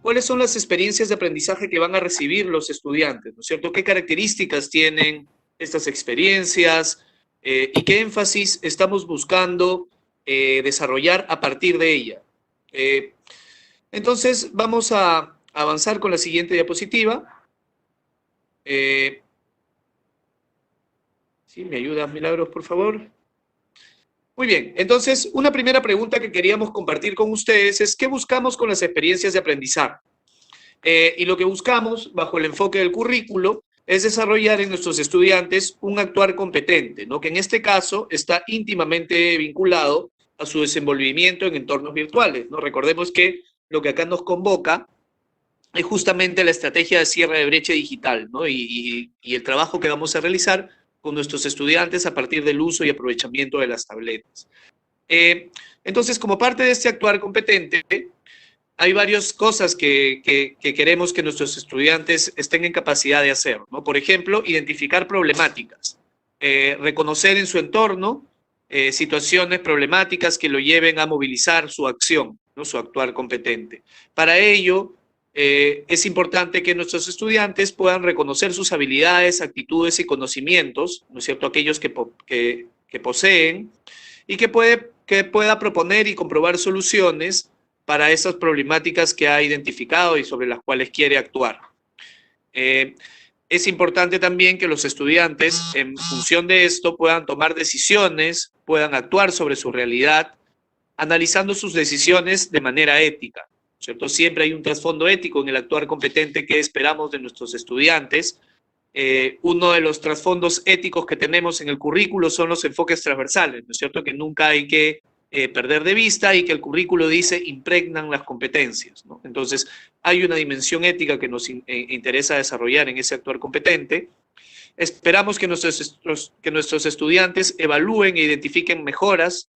¿Cuáles son las experiencias de aprendizaje que van a recibir los estudiantes? ¿No es cierto? ¿Qué características tienen estas experiencias y qué énfasis estamos buscando desarrollar a partir de ella? Eh, entonces, vamos a avanzar con la siguiente diapositiva. Eh, ¿Sí? ¿Me ayudas, Milagros, por favor? Muy bien, entonces una primera pregunta que queríamos compartir con ustedes es ¿qué buscamos con las experiencias de aprendizaje? Y lo que buscamos bajo el enfoque del currículo es desarrollar en nuestros estudiantes un actuar competente, ¿no? Que en este caso está íntimamente vinculado a su desenvolvimiento en entornos virtuales, ¿no? Recordemos que lo que acá nos convoca es justamente la estrategia de cierre de brecha digital, ¿no? Y el trabajo que vamos a realizar con nuestros estudiantes a partir del uso y aprovechamiento de las tabletas. Entonces, como parte de este actuar competente, hay varias cosas que queremos que nuestros estudiantes estén en capacidad de hacer, ¿no? Por ejemplo, identificar problemáticas, reconocer en su entorno situaciones problemáticas que lo lleven a movilizar su acción, ¿no? Su actuar competente. Para ello, es importante que nuestros estudiantes puedan reconocer sus habilidades, actitudes y conocimientos, ¿no es cierto? Aquellos que poseen y que pueda proponer y comprobar soluciones para esas problemáticas que ha identificado y sobre las cuales quiere actuar. Es importante también que los estudiantes, en función de esto, puedan tomar decisiones, puedan actuar sobre su realidad, analizando sus decisiones de manera ética, ¿cierto? Siempre hay un trasfondo ético en el actuar competente que esperamos de nuestros estudiantes. Uno de los trasfondos éticos que tenemos en el currículo son los enfoques transversales, ¿no es cierto? Que nunca hay que perder de vista y que el currículo dice impregnan las competencias, ¿no? Entonces, hay una dimensión ética que nos interesa desarrollar en ese actuar competente. Esperamos que nuestros estudiantes evalúen e identifiquen mejoras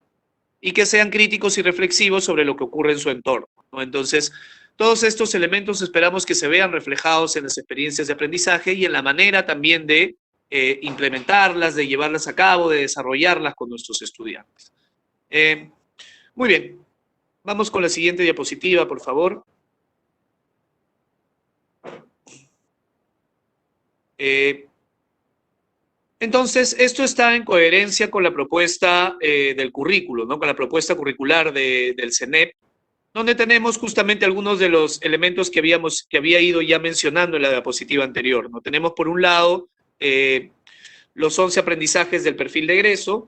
y que sean críticos y reflexivos sobre lo que ocurre en su entorno, ¿no? Entonces, todos estos elementos esperamos que se vean reflejados en las experiencias de aprendizaje y en la manera también de implementarlas, de llevarlas a cabo, de desarrollarlas con nuestros estudiantes. Muy bien, vamos con la siguiente diapositiva, por favor. Entonces, esto está en coherencia con la propuesta del currículo, ¿no? Con la propuesta curricular del CENEP, donde tenemos justamente algunos de los elementos que había ido ya mencionando en la diapositiva anterior, ¿no? Tenemos por un lado los 11 aprendizajes del perfil de egreso.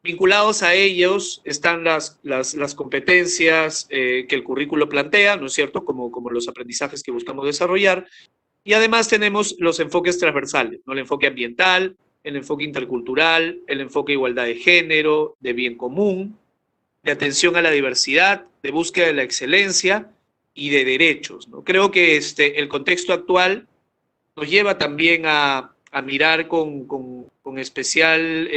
Vinculados a ellos están las competencias que el currículo plantea, ¿no es cierto? Como los aprendizajes que buscamos desarrollar. Y además tenemos los enfoques transversales, ¿no? El enfoque ambiental, el enfoque intercultural, el enfoque de igualdad de género, de bien común, de atención a la diversidad, de búsqueda de la excelencia y de derechos, ¿no? Creo que el contexto actual nos lleva también a mirar con especial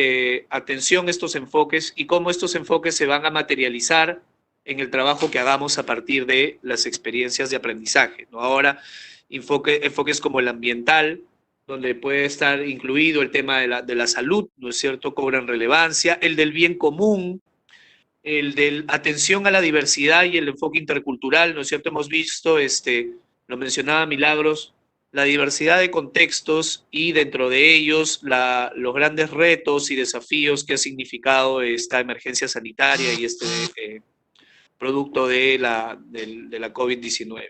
atención estos enfoques y cómo estos enfoques se van a materializar en el trabajo que hagamos a partir de las experiencias de aprendizaje, ¿no? Ahora, enfoques como el ambiental, donde puede estar incluido el tema de la salud, ¿no es cierto?, cobran relevancia, el del bien común, el de atención a la diversidad y el enfoque intercultural, ¿no es cierto? Hemos visto, lo mencionaba Milagros, la diversidad de contextos y dentro de ellos los grandes retos y desafíos que ha significado esta emergencia sanitaria y eh, producto de la COVID-19.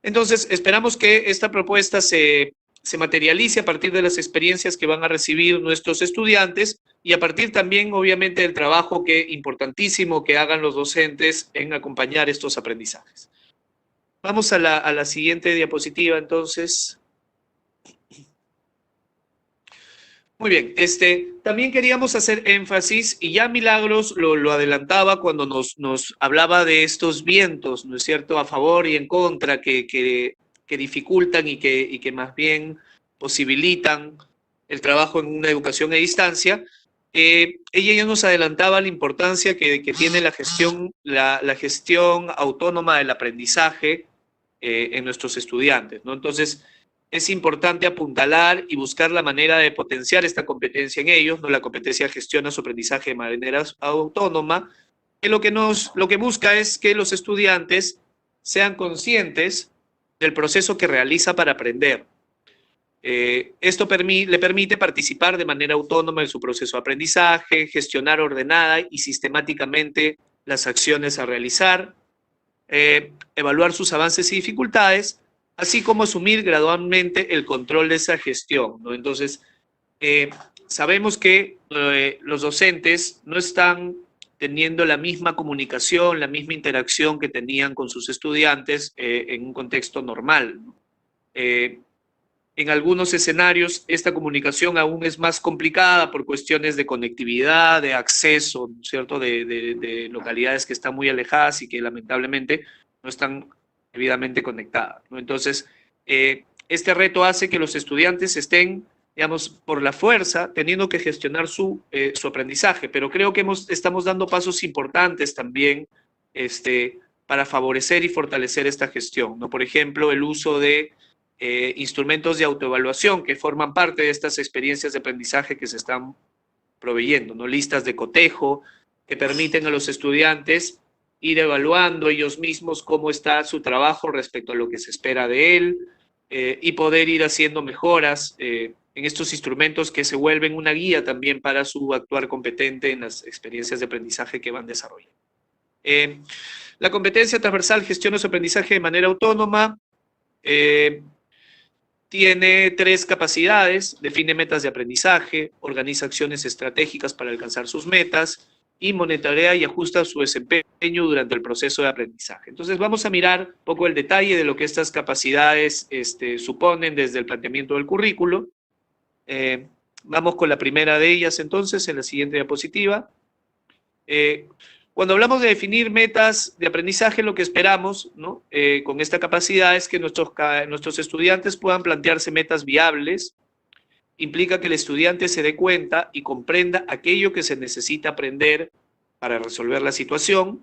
Entonces, esperamos que esta propuesta se materialice a partir de las experiencias que van a recibir nuestros estudiantes y a partir también, obviamente, del trabajo importantísimo que hagan los docentes en acompañar estos aprendizajes. Vamos a la siguiente diapositiva, entonces. Muy bien, también queríamos hacer énfasis, y ya Milagros lo adelantaba cuando nos hablaba de estos vientos, ¿no es cierto?, a favor y en contra, que dificultan y que más bien posibilitan el trabajo en una educación a distancia. Ella ya nos adelantaba la importancia que tiene la gestión autónoma del aprendizaje en nuestros estudiantes, ¿no? Entonces, es importante apuntalar y buscar la manera de potenciar esta competencia en ellos, ¿no? La competencia gestiona su aprendizaje de manera autónoma, que lo que busca es que los estudiantes sean conscientes del proceso que realiza para aprender. Esto le permite participar de manera autónoma en su proceso de aprendizaje, gestionar ordenada y sistemáticamente las acciones a realizar, evaluar sus avances y dificultades, así como asumir gradualmente el control de esa gestión, ¿no? Entonces, sabemos que los docentes no están teniendo la misma comunicación, la misma interacción que tenían con sus estudiantes en un contexto normal, ¿no? En algunos escenarios esta comunicación aún es más complicada por cuestiones de conectividad, de acceso, ¿no es cierto?, de localidades que están muy alejadas y que lamentablemente no están debidamente conectadas, ¿no? Entonces, este reto hace que los estudiantes estén, digamos, por la fuerza, teniendo que gestionar su aprendizaje, pero creo que estamos dando pasos importantes también para favorecer y fortalecer esta gestión, ¿no? Por ejemplo, el uso de instrumentos de autoevaluación que forman parte de estas experiencias de aprendizaje que se están proveyendo, ¿no? Listas de cotejo que permiten a los estudiantes ir evaluando ellos mismos cómo está su trabajo respecto a lo que se espera de él y poder ir haciendo mejoras en estos instrumentos que se vuelven una guía también para su actuar competente en las experiencias de aprendizaje que van desarrollando. La competencia transversal gestiona su aprendizaje de manera autónoma. Tiene 3 capacidades: define metas de aprendizaje, organiza acciones estratégicas para alcanzar sus metas y monitorea y ajusta su desempeño durante el proceso de aprendizaje. Entonces vamos a mirar un poco el detalle de lo que estas capacidades suponen desde el planteamiento del currículo. Vamos con la primera de ellas entonces en la siguiente diapositiva. Cuando hablamos de definir metas de aprendizaje, lo que esperamos, ¿no?, con esta capacidad es que nuestros estudiantes puedan plantearse metas viables. Implica que el estudiante se dé cuenta y comprenda aquello que se necesita aprender para resolver la situación.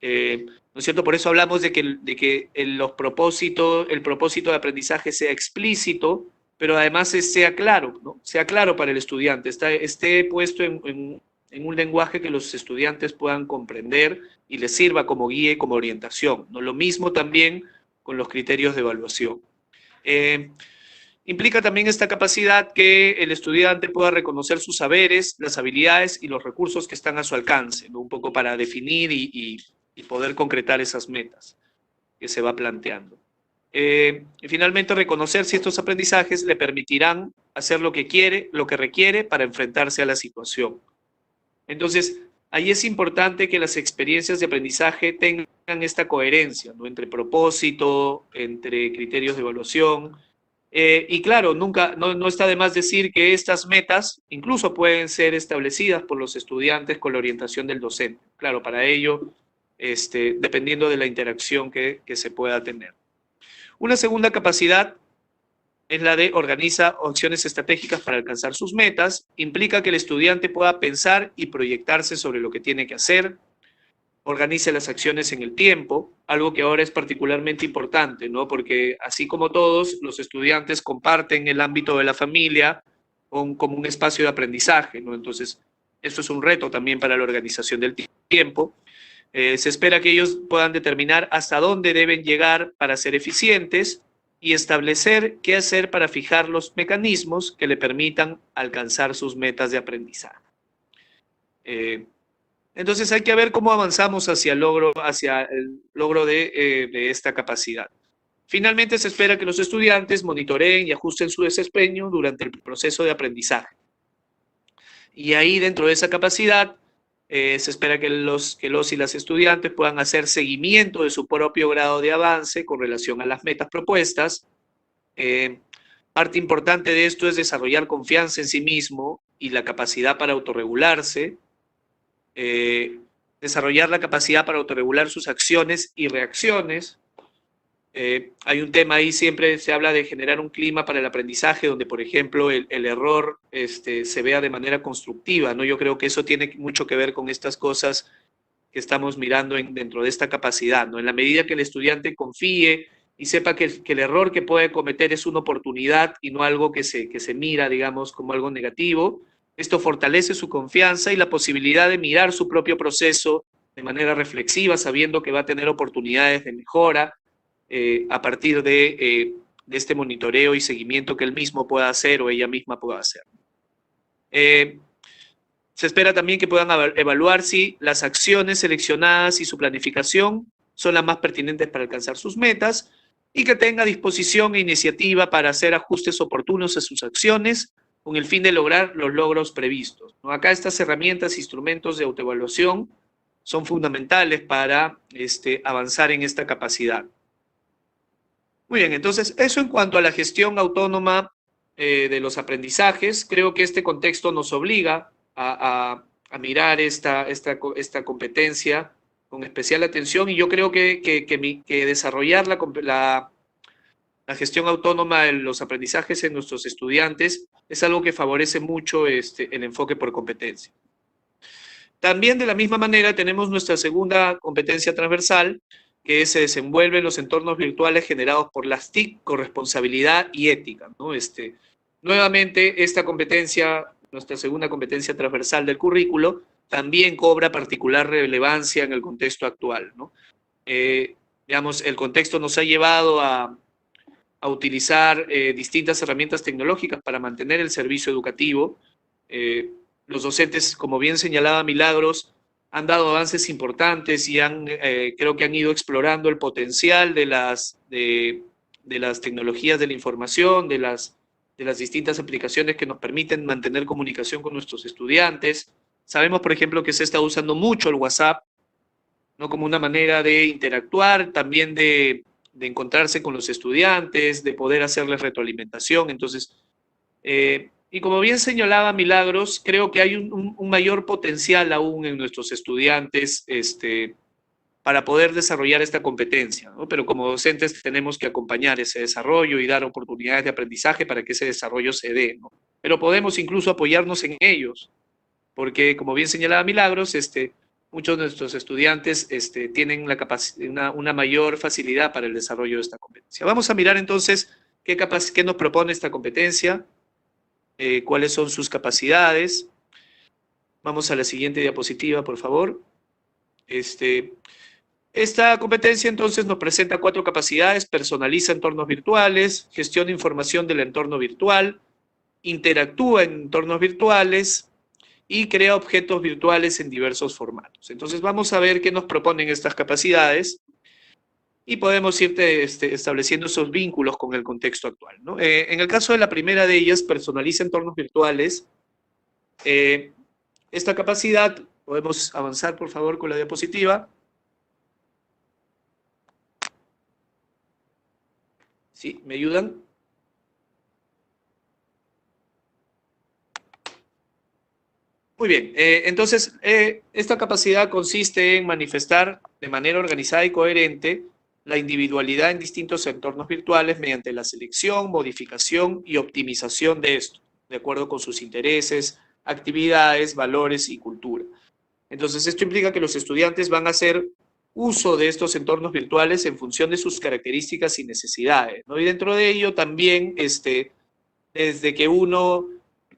¿No es cierto? Por eso hablamos de que el propósito de aprendizaje sea explícito, pero además sea claro, ¿no? Sea claro para el estudiante, esté puesto en un lenguaje que los estudiantes puedan comprender y les sirva como guía y como orientación, ¿no? Lo mismo también con los criterios de evaluación. Implica también esta capacidad que el estudiante pueda reconocer sus saberes, las habilidades y los recursos que están a su alcance, ¿no? Un poco para definir y poder concretar esas metas que se va planteando. Y finalmente, reconocer si estos aprendizajes le permitirán hacer lo que requiere para enfrentarse a la situación. Entonces, ahí es importante que las experiencias de aprendizaje tengan esta coherencia, ¿no?, entre propósito, entre criterios de evaluación. Y claro, no está de más decir que estas metas incluso pueden ser establecidas por los estudiantes con la orientación del docente. Claro, para ello, dependiendo de la interacción que se pueda tener. Una segunda capacidad es la de organiza acciones estratégicas para alcanzar sus metas. Implica que el estudiante pueda pensar y proyectarse sobre lo que tiene que hacer. Organice las acciones en el tiempo, algo que ahora es particularmente importante, ¿no? Porque así como todos, los estudiantes comparten el ámbito de la familia como un espacio de aprendizaje, ¿no? Entonces, eso es un reto también para la organización del tiempo. Se espera que ellos puedan determinar hasta dónde deben llegar para ser eficientes y establecer qué hacer para fijar los mecanismos que le permitan alcanzar sus metas de aprendizaje. Entonces hay que ver cómo avanzamos hacia el logro de esta capacidad. Finalmente, se espera que los estudiantes monitoreen y ajusten su desempeño durante el proceso de aprendizaje. Y ahí, dentro de esa capacidad, se espera que los y las estudiantes puedan hacer seguimiento de su propio grado de avance con relación a las metas propuestas. Parte importante de esto es desarrollar confianza en sí mismo y la capacidad para autorregularse. Desarrollar la capacidad para autorregular sus acciones y reacciones. Hay un tema ahí, siempre se habla de generar un clima para el aprendizaje donde, por ejemplo, el error se vea de manera constructiva, ¿no? Yo creo que eso tiene mucho que ver con estas cosas que estamos mirando dentro de esta capacidad, ¿no? En la medida que el estudiante confíe y sepa que el error que puede cometer es una oportunidad y no algo que se mira, digamos, como algo negativo, esto fortalece su confianza y la posibilidad de mirar su propio proceso de manera reflexiva, sabiendo que va a tener oportunidades de mejora a partir de este monitoreo y seguimiento que él mismo pueda hacer o ella misma pueda hacer. Se espera también que puedan evaluar si las acciones seleccionadas y su planificación son las más pertinentes para alcanzar sus metas y que tenga disposición e iniciativa para hacer ajustes oportunos a sus acciones con el fin de lograr los logros previstos, ¿no? Acá estas herramientas e instrumentos de autoevaluación son fundamentales para avanzar en esta capacidad. Muy bien, entonces eso en cuanto a la gestión autónoma de los aprendizajes. Creo que este contexto nos obliga a mirar esta competencia con especial atención, y yo creo que desarrollar la gestión autónoma de los aprendizajes en nuestros estudiantes es algo que favorece mucho el enfoque por competencia. También de la misma manera tenemos nuestra segunda competencia transversal, que se desenvuelve en los entornos virtuales generados por las TIC, corresponsabilidad y ética, ¿no? Nuevamente, esta competencia, nuestra segunda competencia transversal del currículo, también cobra particular relevancia en el contexto actual, ¿no? Digamos, el contexto nos ha llevado a utilizar distintas herramientas tecnológicas para mantener el servicio educativo. Los docentes, como bien señalaba Milagros, han dado avances importantes y creo que han ido explorando el potencial de las tecnologías de la información, de las distintas aplicaciones que nos permiten mantener comunicación con nuestros estudiantes. Sabemos, por ejemplo, que se está usando mucho el WhatsApp, ¿no? Como una manera de interactuar, también de encontrarse con los estudiantes, de poder hacerles retroalimentación. Entonces, y como bien señalaba Milagros, creo que hay un mayor potencial aún en nuestros estudiantes para poder desarrollar esta competencia, ¿no? Pero como docentes tenemos que acompañar ese desarrollo y dar oportunidades de aprendizaje para que ese desarrollo se dé, ¿no? Pero podemos incluso apoyarnos en ellos, porque como bien señalaba Milagros, muchos de nuestros estudiantes tienen una mayor facilidad para el desarrollo de esta competencia. Vamos a mirar entonces qué nos propone esta competencia. Cuáles son sus capacidades. Vamos a la siguiente diapositiva, por favor. Esta competencia entonces nos presenta 4 capacidades: personaliza entornos virtuales, gestiona información del entorno virtual, interactúa en entornos virtuales y crea objetos virtuales en diversos formatos. Entonces vamos a ver qué nos proponen estas capacidades y podemos ir estableciendo esos vínculos con el contexto actual, ¿no? En el caso de la primera de ellas, personaliza entornos virtuales, esta capacidad, podemos avanzar por favor con la diapositiva. ¿Sí? ¿Me ayudan? Muy bien, entonces esta capacidad consiste en manifestar de manera organizada y coherente la individualidad en distintos entornos virtuales mediante la selección, modificación y optimización de esto, de acuerdo con sus intereses, actividades, valores y cultura. Entonces, esto implica que los estudiantes van a hacer uso de estos entornos virtuales en función de sus características y necesidades, ¿no? Y dentro de ello también, desde que uno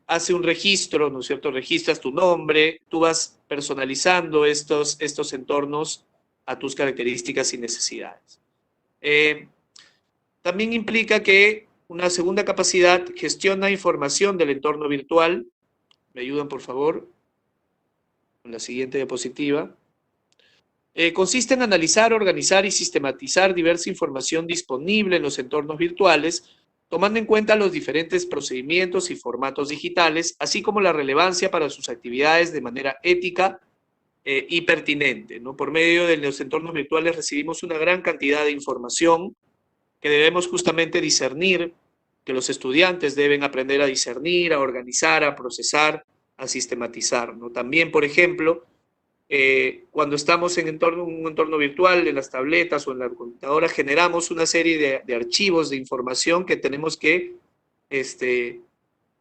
hace un registro, ¿no es cierto? Registras tu nombre, tú vas personalizando estos entornos a tus características y necesidades. También implica que una segunda capacidad gestiona información del entorno virtual. ¿Me ayudan, por favor? Con la siguiente diapositiva. Consiste en analizar, organizar y sistematizar diversa información disponible en los entornos virtuales, tomando en cuenta los diferentes procedimientos y formatos digitales, así como la relevancia para sus actividades de manera ética y pertinente, ¿no? Por medio de los entornos virtuales recibimos una gran cantidad de información que debemos justamente discernir, que los estudiantes deben aprender a discernir, a organizar, a procesar, a sistematizar, ¿no? También, por ejemplo, cuando estamos en un entorno virtual, en las tabletas o en la computadora, generamos una serie de archivos de información que tenemos que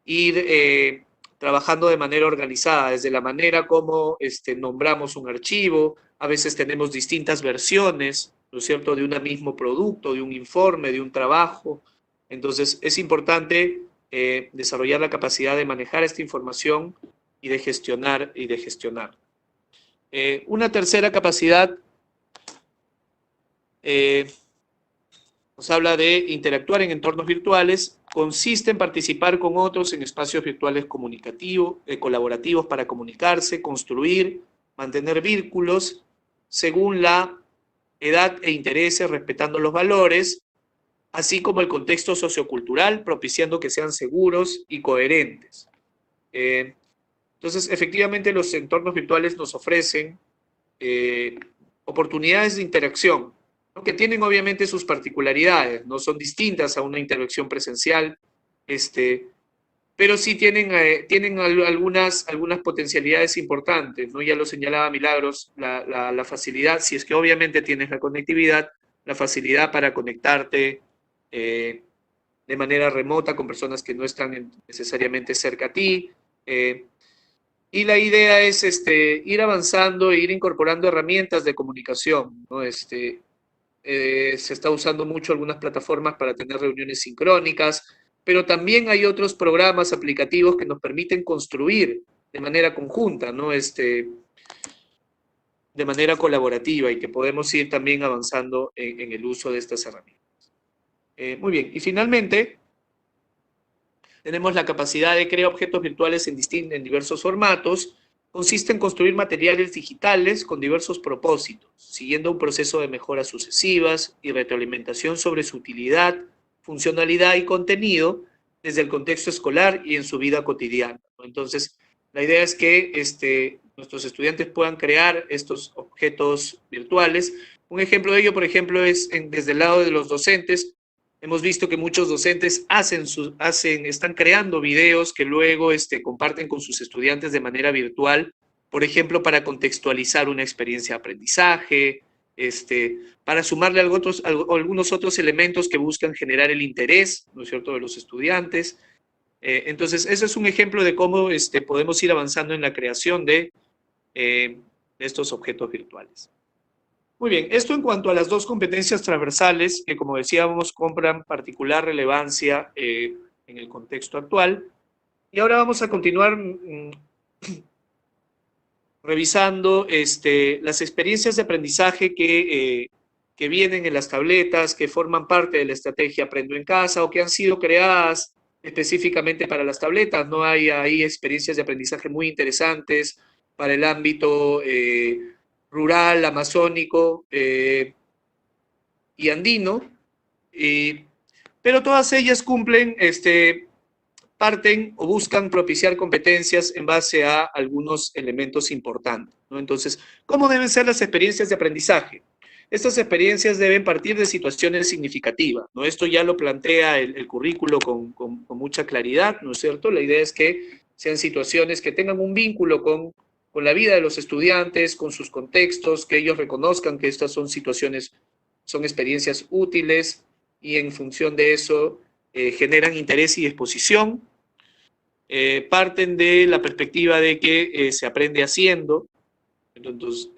ir trabajando de manera organizada, desde la manera como nombramos un archivo. A veces tenemos distintas versiones, ¿no es cierto?, de un mismo producto, de un informe, de un trabajo. Entonces, es importante desarrollar la capacidad de manejar esta información y de gestionar. Una tercera capacidad nos habla de interactuar en entornos virtuales, consiste en participar con otros en espacios virtuales comunicativos, colaborativos para comunicarse, construir, mantener vínculos según la edad e intereses, respetando los valores, así como el contexto sociocultural, propiciando que sean seguros y coherentes. Entonces, efectivamente, los entornos virtuales nos ofrecen oportunidades de interacción, ¿no? Que tienen obviamente sus particularidades, no son distintas a una interacción presencial, pero sí tienen algunas potencialidades importantes, ¿no? Ya lo señalaba Milagros, la facilidad, si es que obviamente tienes la conectividad, la facilidad para conectarte de manera remota con personas que no están necesariamente cerca a ti. Y la idea es ir avanzando e ir incorporando herramientas de comunicación, ¿no? Se está usando mucho algunas plataformas para tener reuniones sincrónicas, pero también hay otros programas aplicativos que nos permiten construir de manera conjunta, ¿no? De manera colaborativa y que podemos ir también avanzando en el uso de estas herramientas. Muy bien, y finalmente tenemos la capacidad de crear objetos virtuales en diversos formatos. Consiste en construir materiales digitales con diversos propósitos, siguiendo un proceso de mejoras sucesivas y retroalimentación sobre su utilidad, funcionalidad y contenido desde el contexto escolar y en su vida cotidiana. Entonces, la idea es que nuestros estudiantes puedan crear estos objetos virtuales. Un ejemplo de ello, por ejemplo, es desde el lado de los docentes. Hemos visto que muchos docentes están creando videos que luego comparten con sus estudiantes de manera virtual, por ejemplo, para contextualizar una experiencia de aprendizaje, para sumarle algunos otros elementos que buscan generar el interés, ¿no es cierto?, de los estudiantes. Entonces, ese es un ejemplo de cómo podemos ir avanzando en la creación de estos objetos virtuales. Muy bien, esto en cuanto a las dos competencias transversales que, como decíamos, compran particular relevancia en el contexto actual. Y ahora vamos a continuar revisando las experiencias de aprendizaje que vienen en las tabletas, que forman parte de la estrategia Aprendo en Casa o que han sido creadas específicamente para las tabletas. No hay ahí experiencias de aprendizaje muy interesantes para el ámbito rural, amazónico y andino, pero todas ellas cumplen, parten o buscan propiciar competencias en base a algunos elementos importantes, ¿no? Entonces, ¿cómo deben ser las experiencias de aprendizaje? Estas experiencias deben partir de situaciones significativas, ¿no? Esto ya lo plantea el currículo con mucha claridad, ¿no es cierto? La idea es que sean situaciones que tengan un vínculo con la vida de los estudiantes, con sus contextos, que ellos reconozcan que estas son situaciones, son experiencias útiles y en función de eso generan interés y exposición. Parten de la perspectiva de que se aprende haciendo. Entonces,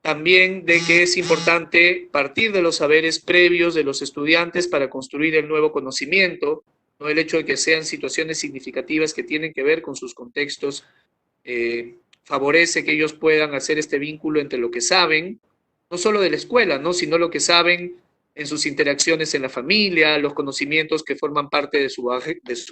también de que es importante partir de los saberes previos de los estudiantes para construir el nuevo conocimiento, no el hecho de que sean situaciones significativas que tienen que ver con sus contextos, favorece que ellos puedan hacer este vínculo entre lo que saben, no solo de la escuela, ¿no?, sino lo que saben en sus interacciones en la familia, los conocimientos que forman parte de su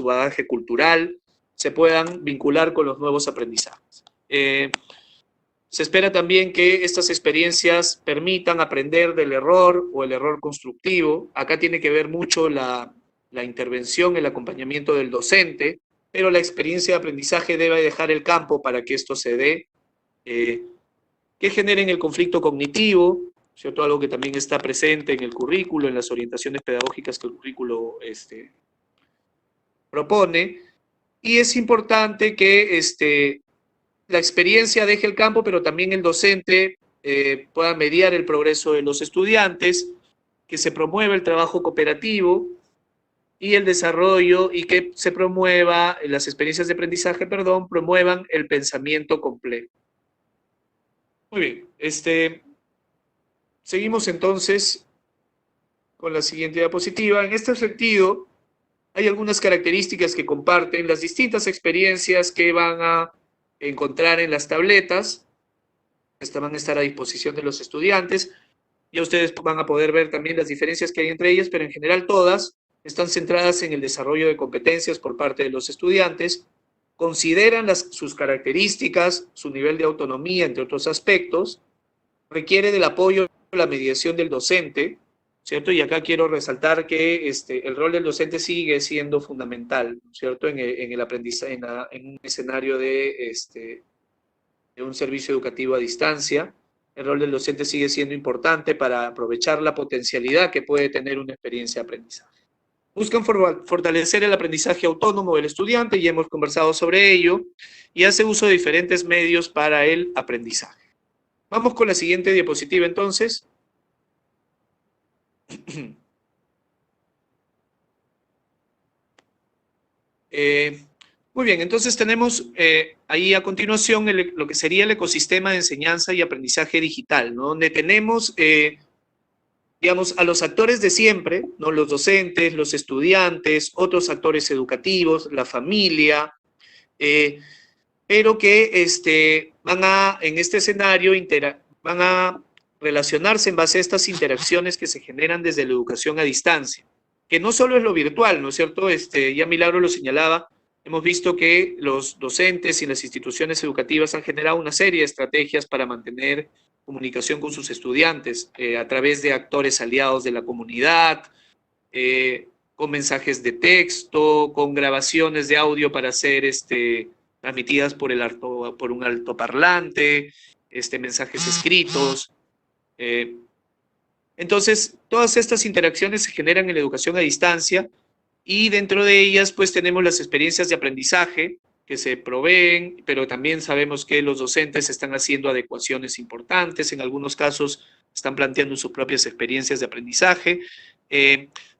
bagaje cultural, se puedan vincular con los nuevos aprendizajes. Se espera también que estas experiencias permitan aprender del error o el error constructivo. Acá tiene que ver mucho la intervención, el acompañamiento del docente, pero la experiencia de aprendizaje debe dejar el campo para que esto se dé, que generen el conflicto cognitivo, ¿cierto? Algo que también está presente en el currículo, en las orientaciones pedagógicas que el currículo propone. Y es importante que la experiencia deje el campo, pero también el docente pueda mediar el progreso de los estudiantes, que se promueva el trabajo cooperativo y el desarrollo, y que se promueva, las experiencias de aprendizaje, perdón, promuevan el pensamiento complejo. Muy bien, seguimos entonces con la siguiente diapositiva. En este sentido, hay algunas características que comparten las distintas experiencias que van a encontrar en las tabletas. Estas van a estar a disposición de los estudiantes. Ya ustedes van a poder ver también las diferencias que hay entre ellas, pero en general todas están centradas en el desarrollo de competencias por parte de los estudiantes, consideran sus características, su nivel de autonomía, entre otros aspectos, requiere del apoyo y la mediación del docente, ¿cierto? Y acá quiero resaltar que el rol del docente sigue siendo fundamental, ¿cierto? En el aprendizaje, en un escenario de un servicio educativo a distancia. El rol del docente sigue siendo importante para aprovechar la potencialidad que puede tener una experiencia de aprendizaje. Buscan fortalecer el aprendizaje autónomo del estudiante, y hemos conversado sobre ello, y hace uso de diferentes medios para el aprendizaje. Vamos con la siguiente diapositiva entonces. Muy bien, entonces tenemos ahí a continuación lo que sería el ecosistema de enseñanza y aprendizaje digital, ¿no? Donde tenemos, digamos, a los actores de siempre, ¿no? Los docentes, los estudiantes, otros actores educativos, la familia, pero que en este escenario van a relacionarse en base a estas interacciones que se generan desde la educación a distancia, que no solo es lo virtual, ¿no es cierto? Ya Milagro lo señalaba. Hemos visto que los docentes y las instituciones educativas han generado una serie de estrategias para mantener comunicación con sus estudiantes a través de actores aliados de la comunidad, con mensajes de texto, con grabaciones de audio para ser transmitidas por un altoparlante, mensajes escritos. Entonces, todas estas interacciones se generan en la educación a distancia, y dentro de ellas pues tenemos las experiencias de aprendizaje que se proveen, pero también sabemos que los docentes están haciendo adecuaciones importantes, en algunos casos están planteando sus propias experiencias de aprendizaje.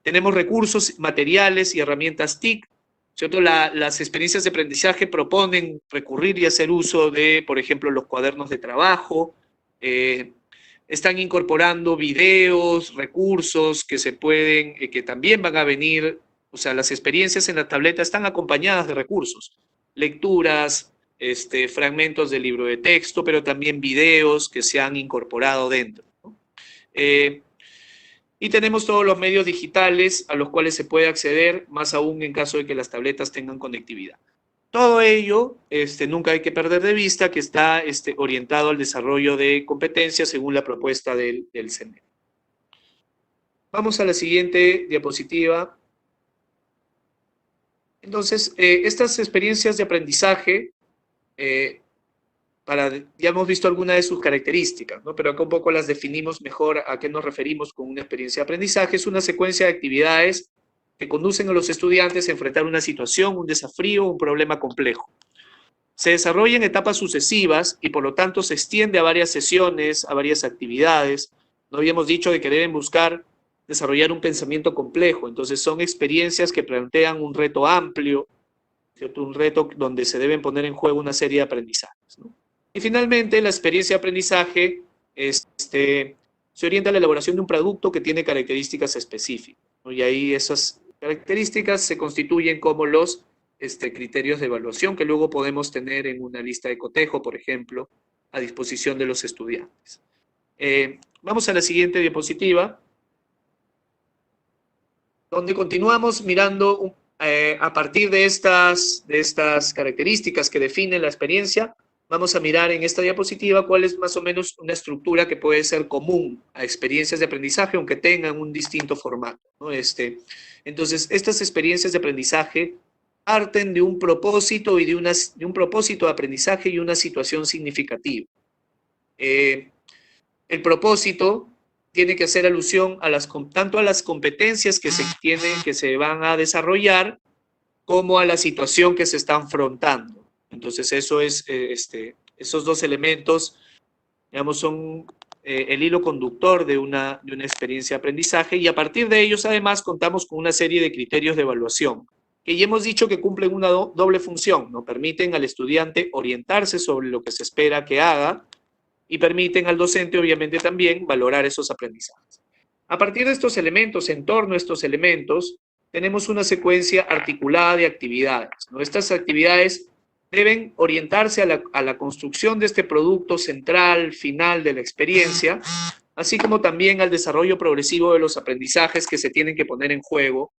Tenemos recursos materiales y herramientas TIC, ¿cierto? Las experiencias de aprendizaje proponen recurrir y hacer uso de, por ejemplo, los cuadernos de trabajo, están incorporando videos, recursos que que también van a venir. O sea, las experiencias en la tableta están acompañadas de recursos, lecturas, fragmentos del libro de texto, pero también videos que se han incorporado dentro, ¿no? Y tenemos todos los medios digitales a los cuales se puede acceder, más aún en caso de que las tabletas tengan conectividad. Todo ello, nunca hay que perder de vista que está orientado al desarrollo de competencias según la propuesta del CNEP. Vamos a la siguiente diapositiva. Entonces, estas experiencias de aprendizaje, ya hemos visto algunas de sus características, ¿no? Pero acá un poco las definimos mejor a qué nos referimos con una experiencia de aprendizaje. Es una secuencia de actividades que conducen a los estudiantes a enfrentar una situación, un desafío, un problema complejo. Se desarrolla en etapas sucesivas y por lo tanto se extiende a varias sesiones, a varias actividades. No habíamos dicho de que deben buscar desarrollar un pensamiento complejo, entonces son experiencias que plantean un reto amplio, ¿cierto? Un reto donde se deben poner en juego una serie de aprendizajes, ¿no? Y finalmente, la experiencia de aprendizaje se orienta a la elaboración de un producto que tiene características específicas, ¿no? Y ahí esas características se constituyen como los criterios de evaluación que luego podemos tener en una lista de cotejo, por ejemplo, a disposición de los estudiantes. Vamos a la siguiente diapositiva, donde continuamos mirando a partir de estas características que definen la experiencia. Vamos a mirar en esta diapositiva cuál es más o menos una estructura que puede ser común a experiencias de aprendizaje, aunque tengan un distinto formato, ¿no? Entonces, estas experiencias de aprendizaje parten de un propósito y de un propósito de aprendizaje y una situación significativa. El propósito tiene que hacer alusión tanto a las competencias que se van a desarrollar, como a la situación que se está afrontando. Entonces, esos dos elementos, digamos, son el hilo conductor de una experiencia de aprendizaje, y a partir de ellos, además, contamos con una serie de criterios de evaluación, que ya hemos dicho que cumplen una doble función, ¿no? Permiten al estudiante orientarse sobre lo que se espera que haga, y permiten al docente, obviamente, también valorar esos aprendizajes. A partir de estos elementos, en torno a estos elementos, tenemos una secuencia articulada de actividades, ¿no? Estas actividades deben orientarse a la construcción de este producto central, final de la experiencia, así como también al desarrollo progresivo de los aprendizajes que se tienen que poner en juego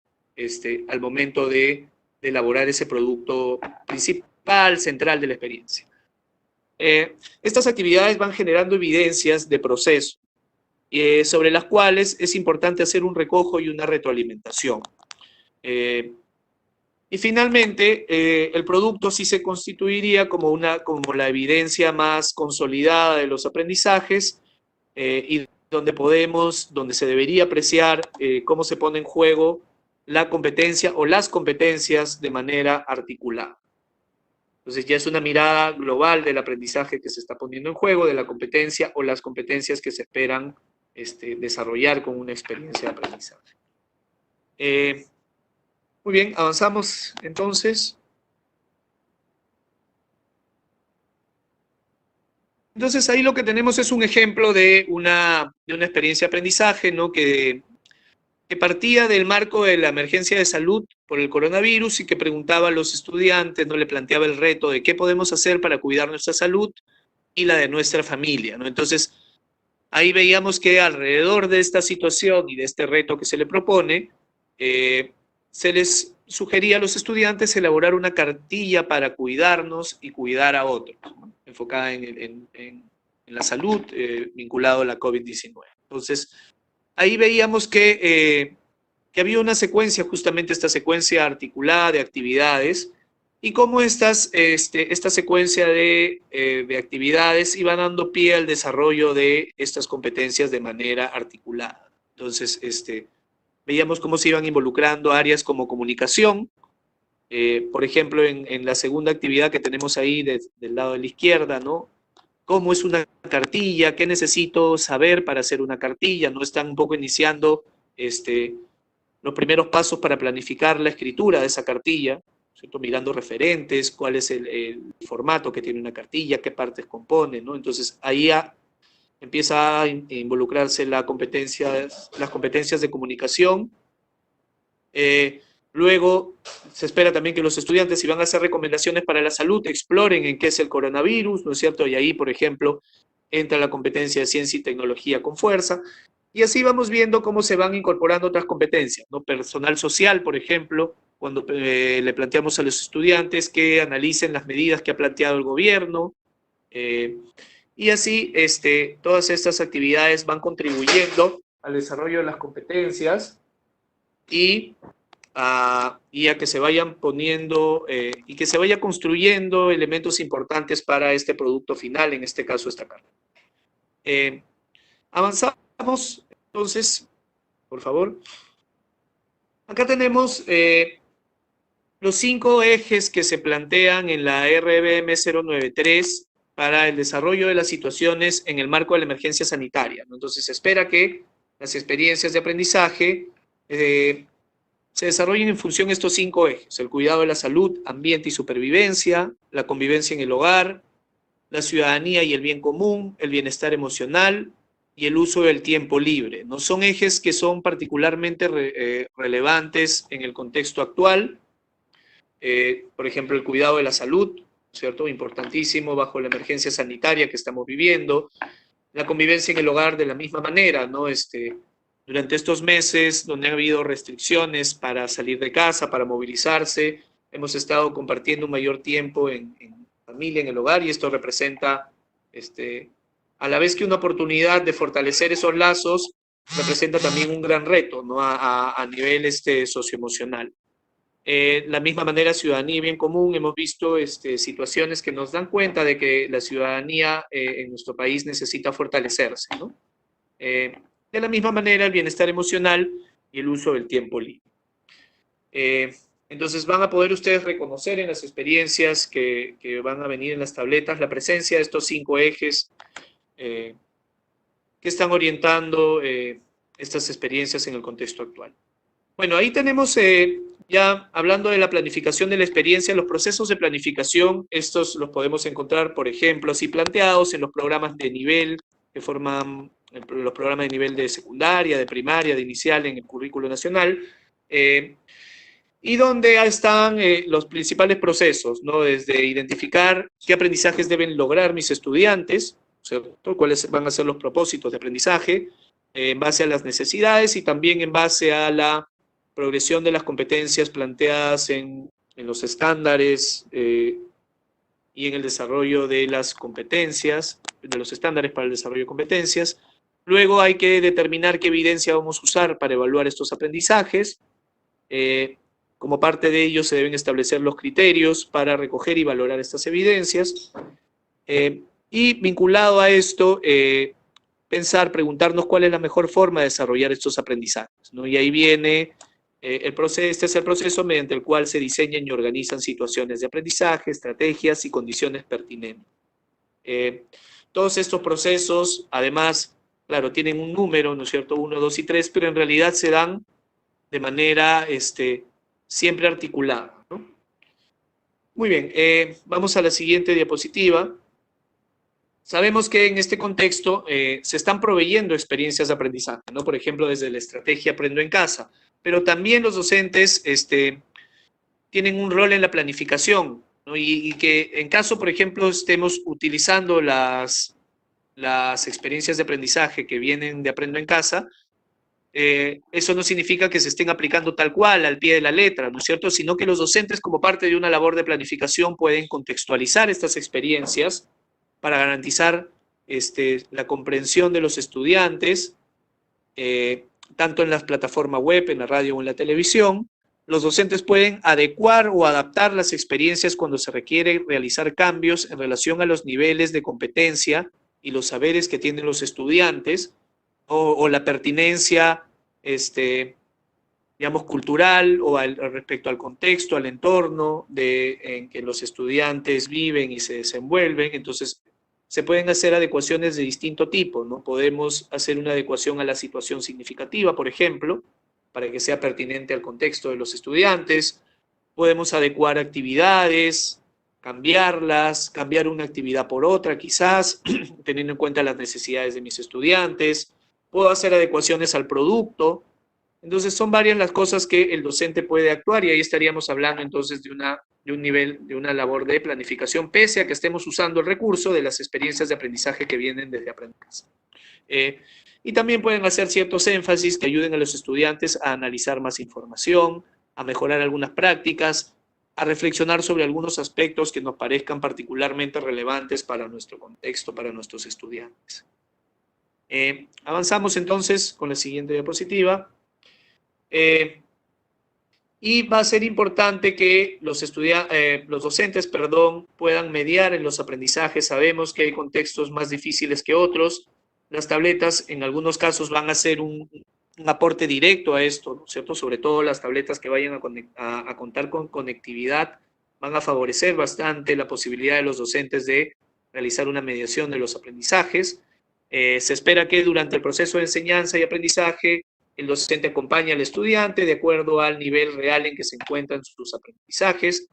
al momento de elaborar ese producto principal, central de la experiencia. Estas actividades van generando evidencias de proceso, sobre las cuales es importante hacer un recojo y una retroalimentación. Y finalmente, el producto sí se constituiría como la evidencia más consolidada de los aprendizajes, y donde se debería apreciar cómo se pone en juego la competencia o las competencias de manera articulada. Entonces ya es una mirada global del aprendizaje que se está poniendo en juego, de la competencia o las competencias que se esperan desarrollar con una experiencia de aprendizaje. Muy bien, avanzamos entonces. Entonces ahí lo que tenemos es un ejemplo de una experiencia de aprendizaje, ¿no? que partía del marco de la emergencia de salud por el coronavirus y que preguntaba a los estudiantes, ¿no? Le planteaba el reto de qué podemos hacer para cuidar nuestra salud y la de nuestra familia, ¿no? Entonces, ahí veíamos que alrededor de esta situación y de este reto que se le propone, se les sugería a los estudiantes elaborar una cartilla para cuidarnos y cuidar a otros, ¿no? Enfocada en la salud, vinculado a la COVID-19. Entonces, ahí veíamos que había una secuencia, justamente esta secuencia articulada de actividades, y cómo esta secuencia de actividades iba dando pie al desarrollo de estas competencias de manera articulada. Entonces, veíamos cómo se iban involucrando áreas como comunicación, por ejemplo, en la segunda actividad que tenemos ahí del lado de la izquierda, ¿no? ¿Cómo es una cartilla? ¿Qué necesito saber para hacer una cartilla? ¿No? Están un poco iniciando los primeros pasos para planificar la escritura de esa cartilla, ¿cierto? Mirando referentes, cuál es el formato que tiene una cartilla, qué partes compone, ¿no? Entonces ahí empieza a involucrarse las competencias de comunicación. Luego se espera también que los estudiantes, si van a hacer recomendaciones para la salud, exploren en qué es el coronavirus, ¿no es cierto? Y ahí, por ejemplo, entra la competencia de ciencia y tecnología con fuerza. Y así vamos viendo cómo se van incorporando otras competencias, ¿no? Personal social, por ejemplo, cuando le planteamos a los estudiantes que analicen las medidas que ha planteado el gobierno. Y así todas estas actividades van contribuyendo al desarrollo de las competencias y a que se vayan poniendo y que se vaya construyendo elementos importantes para este producto final, en este caso esta carta. Avanzamos, entonces, por favor. Acá tenemos los 5 ejes que se plantean en la RBM 093 para el desarrollo de las situaciones en el marco de la emergencia sanitaria, ¿no? Entonces se espera que las experiencias de aprendizaje se desarrollen en función de estos 5 ejes: el cuidado de la salud, ambiente y supervivencia, la convivencia en el hogar, la ciudadanía y el bien común, el bienestar emocional y el uso del tiempo libre, ¿no? Son ejes que son particularmente relevantes en el contexto actual. Por ejemplo, el cuidado de la salud, ¿cierto? Importantísimo bajo la emergencia sanitaria que estamos viviendo. La convivencia en el hogar de la misma manera, ¿no? Durante estos meses donde ha habido restricciones para salir de casa, para movilizarse, hemos estado compartiendo un mayor tiempo en familia, en el hogar, y esto representa, a la vez que una oportunidad de fortalecer esos lazos, representa también un gran reto, ¿no? A nivel socioemocional. La misma manera, ciudadanía y bien común, hemos visto situaciones que nos dan cuenta de que la ciudadanía en nuestro país necesita fortalecerse, ¿no? De la misma manera, el bienestar emocional y el uso del tiempo libre. Entonces van a poder ustedes reconocer en las experiencias que van a venir en las tabletas la presencia de estos 5 ejes que están orientando estas experiencias en el contexto actual. Bueno, ahí tenemos ya hablando de la planificación de la experiencia, los procesos de planificación, estos los podemos encontrar, por ejemplo, así planteados en los programas de nivel que forman los programas de nivel de secundaria, de primaria, de inicial en el currículo nacional. y donde están los principales procesos, ¿no? Desde identificar qué aprendizajes deben lograr mis estudiantes, ¿cierto? Cuáles van a ser los propósitos de aprendizaje, en base a las necesidades y también en base a la progresión de las competencias planteadas en los estándares y en el desarrollo de las competencias, de los estándares para el desarrollo de competencias. Luego hay que determinar qué evidencia vamos a usar para evaluar estos aprendizajes. Como parte de ello se deben establecer los criterios para recoger y valorar estas evidencias. Y vinculado a esto, preguntarnos cuál es la mejor forma de desarrollar estos aprendizajes, ¿no? Y ahí viene el proceso, este es el proceso mediante el cual se diseñan y organizan situaciones de aprendizaje, estrategias y condiciones pertinentes. Todos estos procesos, además, claro, tienen un número, ¿no es cierto? 1, 2 y 3, pero en realidad se dan de manera siempre articulada, ¿no? Muy bien, vamos a la siguiente diapositiva. Sabemos que en este contexto se están proveyendo experiencias de aprendizaje, ¿no? Por ejemplo, desde la estrategia Aprendo en Casa, pero también los docentes tienen un rol en la planificación, ¿no? Y que en caso, por ejemplo, estemos utilizando las experiencias de aprendizaje que vienen de Aprendo en Casa, eso no significa que se estén aplicando tal cual, al pie de la letra, ¿no es cierto? Sino que los docentes, como parte de una labor de planificación, pueden contextualizar estas experiencias para garantizar la comprensión de los estudiantes, tanto en las plataformas web, en la radio o en la televisión. Los docentes pueden adecuar o adaptar las experiencias cuando se requiere realizar cambios en relación a los niveles de competencia y los saberes que tienen los estudiantes, o la pertinencia, digamos, cultural o respecto al contexto, al entorno en que los estudiantes viven y se desenvuelven. Entonces, se pueden hacer adecuaciones de distinto tipo, ¿no? Podemos hacer una adecuación a la situación significativa, por ejemplo, para que sea pertinente al contexto de los estudiantes. Podemos adecuar actividades, cambiarlas, cambiar una actividad por otra, quizás, teniendo en cuenta las necesidades de mis estudiantes. Puedo hacer adecuaciones al producto. Entonces, son varias las cosas que el docente puede actuar y ahí estaríamos hablando entonces de un nivel, de una labor de planificación, pese a que estemos usando el recurso de las experiencias de aprendizaje que vienen desde Aprendizaje. Y también pueden hacer ciertos énfasis que ayuden a los estudiantes a analizar más información, a mejorar algunas prácticas, a reflexionar sobre algunos aspectos que nos parezcan particularmente relevantes para nuestro contexto, para nuestros estudiantes. Avanzamos entonces con la siguiente diapositiva. Y va a ser importante que los docentes, puedan mediar en los aprendizajes. Sabemos que hay contextos más difíciles que otros. Las tabletas en algunos casos van a ser un aporte directo a esto, ¿no es cierto? Sobre todo las tabletas que vayan a contar con conectividad van a favorecer bastante la posibilidad de los docentes de realizar una mediación de los aprendizajes. Se espera que durante el proceso de enseñanza y aprendizaje el docente acompaña al estudiante de acuerdo al nivel real en que se encuentran sus aprendizajes.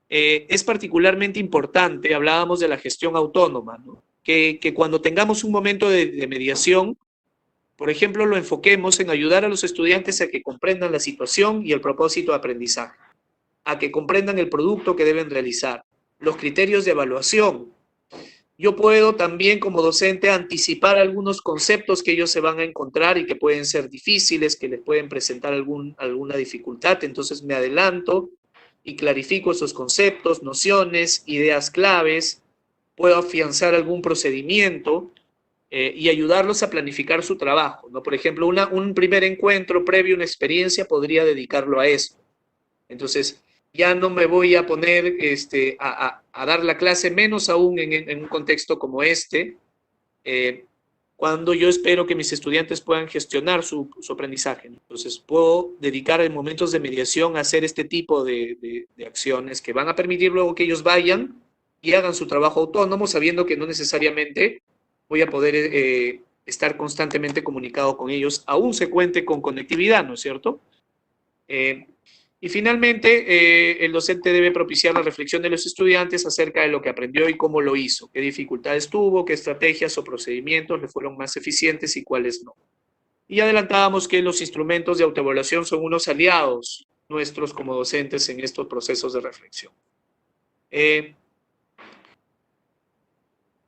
Es particularmente importante, hablábamos de la gestión autónoma, ¿no? Que cuando tengamos un momento de mediación, por ejemplo, lo enfoquemos en ayudar a los estudiantes a que comprendan la situación y el propósito de aprendizaje, a que comprendan el producto que deben realizar, los criterios de evaluación. Yo puedo también como docente anticipar algunos conceptos que ellos se van a encontrar y que pueden ser difíciles, que les pueden presentar alguna dificultad. Entonces me adelanto y clarifico esos conceptos, nociones, ideas claves. Puedo afianzar algún procedimiento y ayudarlos a planificar su trabajo, ¿no? Por ejemplo, un primer encuentro previo a una experiencia podría dedicarlo a eso. Entonces, ya no me voy a poner a dar la clase, menos aún en un contexto como cuando yo espero que mis estudiantes puedan gestionar su aprendizaje. Entonces, puedo dedicar en momentos de mediación a hacer este tipo de acciones que van a permitir luego que ellos vayan y hagan su trabajo autónomo, sabiendo que no necesariamente voy a poder estar constantemente comunicado con ellos, aún se cuente con conectividad, ¿no es cierto? Y finalmente, el docente debe propiciar la reflexión de los estudiantes acerca de lo que aprendió y cómo lo hizo, qué dificultades tuvo, qué estrategias o procedimientos le fueron más eficientes y cuáles no. Y adelantábamos que los instrumentos de autoevaluación son unos aliados nuestros como docentes en estos procesos de reflexión.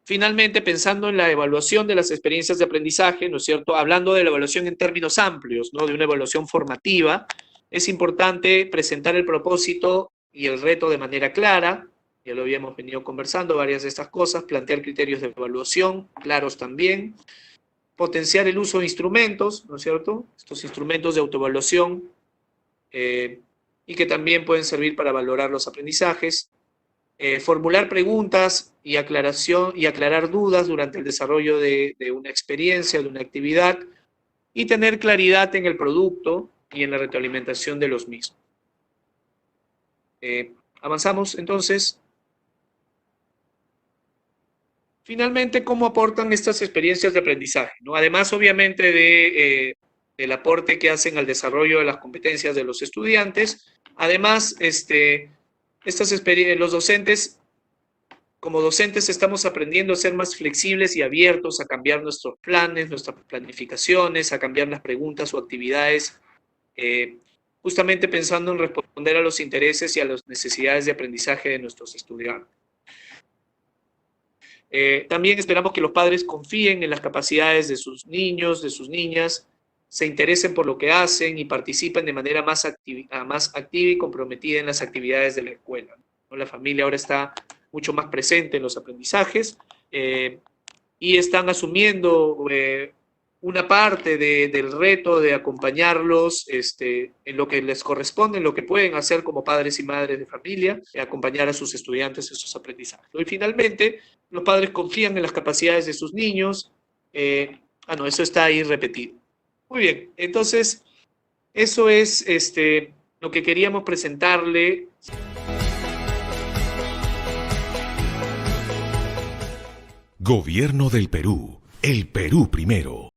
Finalmente, pensando en la evaluación de las experiencias de aprendizaje, ¿no es cierto? Hablando de la evaluación en términos amplios, ¿no? De una evaluación formativa, es importante presentar el propósito y el reto de manera clara. Ya lo habíamos venido conversando, varias de estas cosas, plantear criterios de evaluación, claros también, potenciar el uso de instrumentos, ¿no es cierto? Estos instrumentos de autoevaluación y que también pueden servir para valorar los aprendizajes, formular preguntas y aclarar dudas durante el desarrollo de una experiencia, de una actividad, y tener claridad en el producto y en la retroalimentación de los mismos. Avanzamos entonces. Finalmente, ¿cómo aportan estas experiencias de aprendizaje, ¿no? Además, obviamente, del aporte que hacen al desarrollo de las competencias de los estudiantes, además, los docentes, como docentes, estamos aprendiendo a ser más flexibles y abiertos, a cambiar nuestros planes, nuestras planificaciones, a cambiar las preguntas o actividades, justamente pensando en responder a los intereses y a las necesidades de aprendizaje de nuestros estudiantes. También esperamos que los padres confíen en las capacidades de sus niños, de sus niñas, se interesen por lo que hacen y participen de manera más activa y comprometida en las actividades de la escuela, ¿no? La familia ahora está mucho más presente en los aprendizajes y están asumiendo una parte del reto de acompañarlos en lo que les corresponde, en lo que pueden hacer como padres y madres de familia, acompañar a sus estudiantes en sus aprendizajes. Y finalmente, los padres confían en las capacidades de sus niños. No, eso está ahí repetido. Muy bien, entonces, eso es lo que queríamos presentarle. Gobierno del Perú. El Perú primero.